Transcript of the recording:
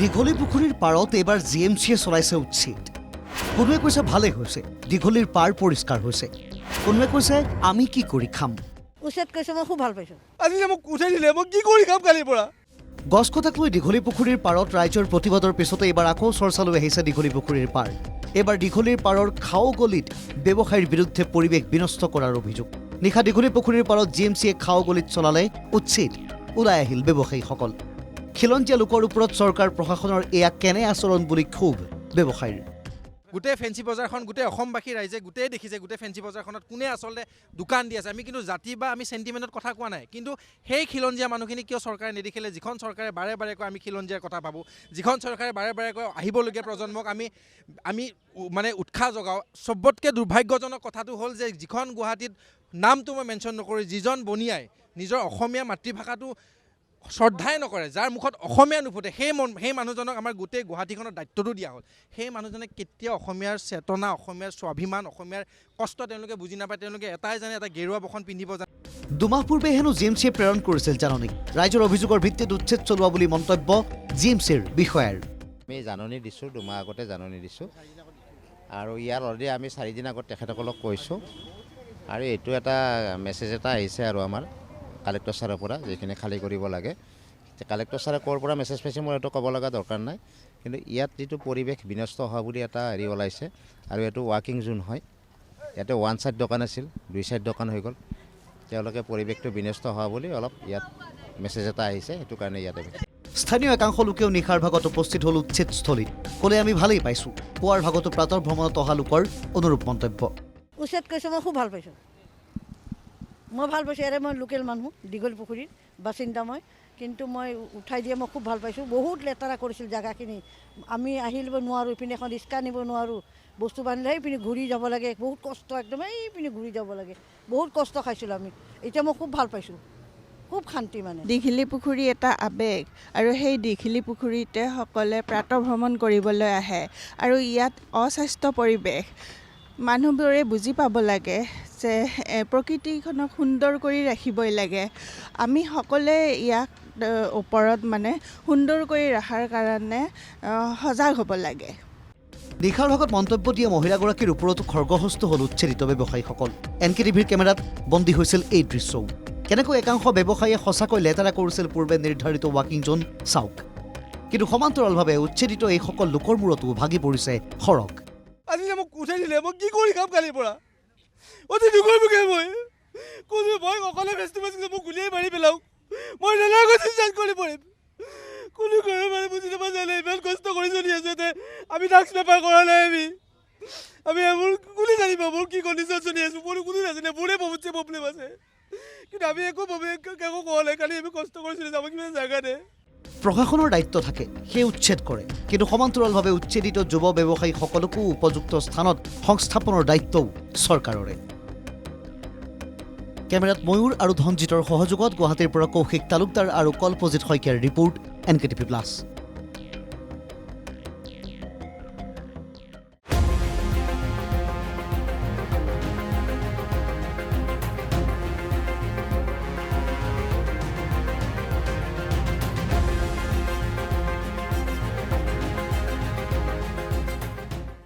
দীঘলী পুখুৰীৰ পাৰত এইবাৰ জিএমচিয়ে চলাইছে উচ্ছেদ। কোনোৱে কৈছে ভালেই হৈছে, দীঘলীৰ পাৰ পৰিষ্কাৰ হৈছে। কোনোৱে কৈছে আমি কি কৰি খাম। উচ্ছেদ কৈছে, মই খুব ভাল পাইছোঁ। আজি যে মোক উঠাই দিলে, মই কি কৰি খাম কালিৰ পৰা। গছ কটাক লৈ দীঘলী পুখুৰীৰ পাৰত ৰাইজৰ প্ৰতিবাদৰ পিছতে এইবাৰ আকৌ চৰ্চালৈ আহিছে দীঘলী পুখুৰীৰ পাৰ। এইবাৰ দীঘলীৰ পাৰৰ খাও গলিত ব্যৱসায়ীৰ বিৰুদ্ধে পৰিৱেশ বিনষ্ট কৰাৰ অভিযোগ। নিশা দীঘলী পুখুৰীৰ পাৰত জিএমচিয়ে খাও গলিত চলালে উচ্ছেদ। ওলাই আহিল ব্যৱসায়ীসকল। খিলঞ্জীয়া লোকৰ ওপৰত চৰকাৰ প্ৰশাসনৰ এয়া কেনে আচৰণ বুলি ক্ষোভ ব্যৱসায়ীৰ। গোটেই ফেঞ্চি বজাৰখন গোটেই অসমবাসী ৰাইজে গোটেই দেখিছে, গোটেই ফেঞ্চি বজাৰখনত কোনে আচলতে দোকান দি আছে। আমি কিন্তু জাতি বা আমি চেণ্টিমেণ্টত কথা কোৱা নাই, কিন্তু সেই খিলঞ্জীয়া মানুহখিনি কিয় চৰকাৰে নেদেখিলে? যিখন চৰকাৰে বাৰে বাৰে কয় আমি খিলঞ্জীয়াৰ কথা ভাবোঁ, যিখন চৰকাৰে বাৰে বাৰে কয় আহিবলগীয়া প্ৰজন্মক আমি মানে উৎসাহ যোগাওঁ। চবতকৈ দুৰ্ভাগ্যজনক কথাটো হ'ল যে যিখন গুৱাহাটীত নামটো মই মেনশ্যন নকৰোঁ, যিজন বনিয়াই নিজৰ অসমীয়া মাতৃভাষাটো শ্ৰদ্ধাই নকৰে, যাৰ মুখত অসমীয়া নুফুটে, সেই মানুহজনক আমাৰ গোটেই গুৱাহাটীখনৰ দায়িত্বটো দিয়া হ'ল। সেই মানুহজনে কেতিয়াও অসমীয়াৰ চেতনা, অসমীয়াৰ স্বাভিমান, অসমীয়াৰ কষ্ট তেওঁলোকে বুজি নাপায়। তেওঁলোকে এটাই জানে, এটা গেৰুৱা বসন পিন্ধিব জানে। দুমাহ পূৰ্বে হেনো জিএমচিয়ে প্ৰেৰণ কৰিছিল জাননী। ৰাইজৰ অভিযোগৰ ভিত্তিত উচ্ছেদ চলোৱা বুলি মন্তব্য জিএমচিৰ বিষয়াৰ। আমি জাননী দিছোঁ, দুমাহ আগতে জাননী দিছোঁ, আৰু ইয়াৰ অলৰেডি আমি 4 দিন আগত তেখেতসকলক কৈছোঁ। আৰু এইটো এটা মেছেজ এটা আহিছে আৰু আমাৰ কালেক্টৰ ছাৰৰ পৰা, যিখিনি খালী কৰিব লাগে। কালেক্টৰ ছাৰে ক'ৰ পৰা মেছেজ পাইছে মোৰ এইটো ক'ব লগা দৰকাৰ নাই, কিন্তু ইয়াত যিটো পৰিৱেশ বিনষ্ট হোৱা বুলি এটা হেৰি ওলাইছে, আৰু এইটো ৱাকিং জোন হয়। ইয়াতে 1 ছাইড দোকান আছিল, 2 ছাইড দোকান হৈ গ'ল। তেওঁলোকে পৰিৱেশটো বিনষ্ট হোৱা বুলি অলপ ইয়াত মেছেজ এটা আহিছে, সেইটো কাৰণে ইয়াতে। স্থানীয় একাংশ লোকেও নিশাৰ ভাগত উপস্থিত হ'ল উচ্ছেদস্থলীত। ক'লে আমি ভালেই পাইছোঁ। পুৱাৰ ভাগতো প্ৰাতঃ ভ্ৰমণত অহা লোকৰ অনুৰূপ মন্তব্য। উচ্ছেদ কৈছে, মই খুব ভাল পাইছোঁ। মই ভাল পাইছোঁ। ইয়াৰে মই লোকেল মানুহ, দীঘলী পুখুৰীৰ বাসিন্দা মই, কিন্তু মই উঠাই দিয়ে মই খুব ভাল পাইছোঁ। বহুত লেতেৰা কৰিছিল জেগাখিনি। আমি আহিব নোৱাৰোঁ, ইপিনে এখন ৰিক্সা নিব নোৱাৰোঁ। বস্তু বান্ধিলে এইপিনে ঘূৰি যাব লাগে, বহুত কষ্ট, একদম এইপিনে ঘূৰি যাব লাগে। বহুত কষ্ট খাইছিলোঁ আমি। এতিয়া মই খুব ভাল পাইছোঁ, খুব শান্তি। মানে দীঘলী পুখুৰী এটা আৱেগ, আৰু সেই দীঘলী পুখুৰীতে সকলে প্ৰাতঃ ভ্ৰমণ কৰিবলৈ আহে। আৰু ইয়াত অস্বাস্থ্য পৰিৱেশ। মানুহবোৰে বুজি পাব লাগে যে প্ৰকৃতিখনক সুন্দৰ কৰি ৰাখিবই লাগে। আমি সকলোৱে ইয়াক ওপৰত মানে সুন্দৰ কৰি ৰখাৰ কাৰণে সজাগ হ'ব লাগে। নিশাৰ ভাগত মন্তব্য দিয়া মহিলাগৰাকীৰ ওপৰতো খৰ্গহস্ত হ'ল উচ্ছেদিত ব্যৱসায়ীসকল। NKTVৰ কেমেৰাত বন্দী হৈছিল এই দৃশ্যও। কেনেকৈ একাংশ ব্যৱসায়ীয়ে সঁচাকৈ লেতেৰা কৰিছিল পূৰ্বে নিৰ্ধাৰিত ৱাকিং জোন চাওক। কিন্তু সমান্তৰালভাৱে উচ্ছেদিত এইসকল লোকৰ মূৰতো ভাগি পৰিছে সৰগ। আজি যে মোক উঠাই দিলে, মই কি কৰি খাম কালিৰ পৰা। অতি দুখৰ মুখে মই অকলে ব্যস্ত পাইছোঁ, মোক গুলিয়াই মাৰি পেলাওঁ। মই নালাগত চেষ্টা কৰি পৰিম। কোনো ঘৰৰ মানে বুজি নাপায়, জানে ইমান কষ্ট কৰি চলি আছে। আমি টাস্ক পেপাৰ কৰা নাই। আমি মোৰ কোনে জানিব মোৰ কি কণ্ডিশ্যন চলি আছোঁ? মোৰ কোনো নাজানে। মোৰে বহুত প্ৰব্লেম আছে, কিন্তু আমি একো কোৱা নাই। কালি আমি কষ্ট কৰি চলি যাওঁ, কিমান জেগা দে। প্ৰশাসনৰ দায়িত্ব থাকে, সেই উচ্ছেদ কৰে। কিন্তু সমান্তৰালভাৱে উচ্ছেদিত যুৱ ব্যৱসায়ীসকলকো উপযুক্ত স্থানত সংস্থাপনৰ দায়িত্বও চৰকাৰৰে। কেমেৰাত ময়ূৰ আৰু ধনজিতৰ সহযোগত গুৱাহাটীৰ পৰা কৌশিক তালুকদাৰ আৰু কল্পজিৎ শইকীয়াৰ ৰিপৰ্ট, NKTV+।